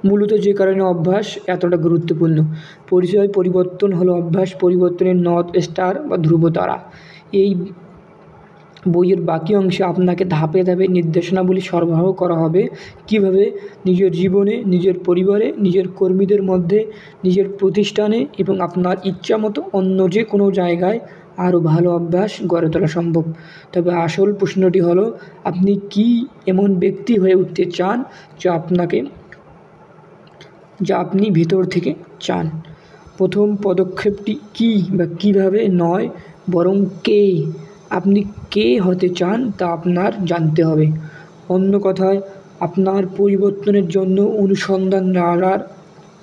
মূলত যে কারণে অভ্যাস এতটা গুরুত্বপূর্ণ। পরিচয় পরিবর্তন হলো অভ্যাস পরিবর্তনের নর্থ স্টার বা ধ্রুবতারা। এই বইয়ের বাকি অংশে আপনাকে ধাপে ধাপে নির্দেশনাবলী সরবরাহ করা হবে কিভাবে নিজের জীবনে, নিজের পরিবারে, নিজের কর্মীদের মধ্যে, নিজের প্রতিষ্ঠানে এবং আপনার ইচ্ছামতো অন্য যে কোনো জায়গায় আরও ভালো অভ্যাস গড়ে তোলা সম্ভব। তবে আসল প্রশ্নটি হলো, আপনি কি এমন ব্যক্তি হয়ে উঠতে চান যা আপনি ভেতর থেকে চান। প্রথম পদক্ষেপটি কী বা কীভাবে নয়, বরং কে আপনি কে হতে চান তা আপনার জানতে হবে। অন্য কথায়, আপনার পরিবর্তনের জন্য অনুসন্ধান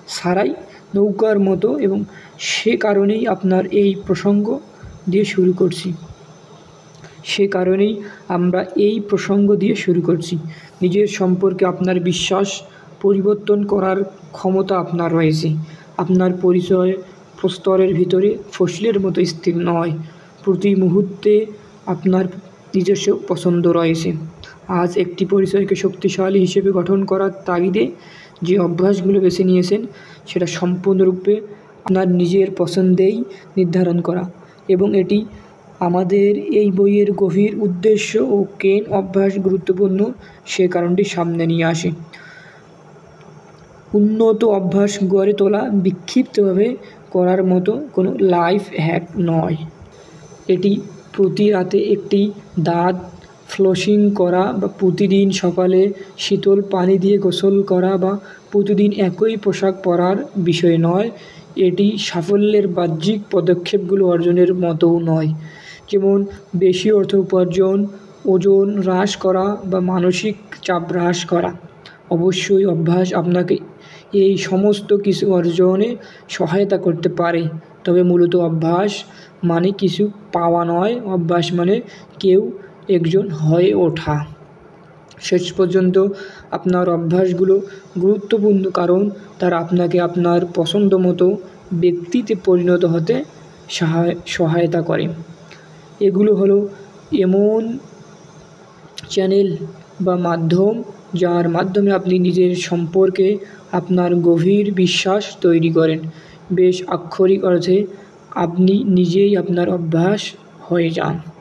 ছাড়াই নৌকার মতো। এবং সে কারণেই আমরা এই প্রসঙ্গ দিয়ে শুরু করছি। নিজের সম্পর্কে আপনার বিশ্বাস পরিবর্তন করার ক্ষমতা আপনার রয়েছে। আপনার পরিচয় প্রস্তরের ভিতরে ফসলের মতো স্থির নয়। প্রতি মুহূর্তে আপনার নিজস্ব পছন্দ রয়েছে। আজ একটি পরিচয়কে শক্তিশালী হিসেবে গঠন করার তাগিদে যে অভ্যাসগুলো বেছে নিয়েছেন সেটা সম্পূর্ণরূপে আপনার নিজের পছন্দেই নির্ধারণ করা। এবং এটি আমাদের এই বইয়ের গভীর উদ্দেশ্য ও কেন অভ্যাস গুরুত্বপূর্ণ সে কারণটি সামনে নিয়ে আসে। উন্নত অভ্যাস গড়ে তোলা বিক্ষিপ্তভাবে করার মতো কোনো লাইফ হ্যাক নয়। এটি প্রতি রাতে একটি দাঁত ফ্লসিং করা বা প্রতিদিন সকালে শীতল পানি দিয়ে গোসল করা বা প্রতিদিন একই পোশাক পরার বিষয় নয়। এটি সাফল্যের বাহ্যিক পদক্ষেপগুলো অর্জনের মতোও নয়, যেমন বেশি অর্থ উপার্জন, ওজন হ্রাস করা বা মানসিক চাপ হ্রাস করা। অবশ্যই অভ্যাস আপনাকে এই সমস্ত কিছু অর্জনে সহায়তা করতে পারে, তবে মূলত অভ্যাস মানে কিছু পাওয়া নয়, অভ্যাস মানে কেউ একজন হয়ে ওঠা। শেষ পর্যন্ত আপনার অভ্যাসগুলো গুরুত্বপূর্ণ কারণ তারা আপনাকে আপনার পছন্দ মতো ব্যক্তিতে পরিণত হতে সহায়তা করে। এগুলো হলো এমন চ্যানেল বা মাধ্যম যার মাধ্যমে আপনি নিজের সম্পর্কে আপনার গভীর বিশ্বাস তৈরি করেন। বেশ আক্ষরিক অর্থে আপনি নিজেই আপনার অভ্যাস হয়ে যান।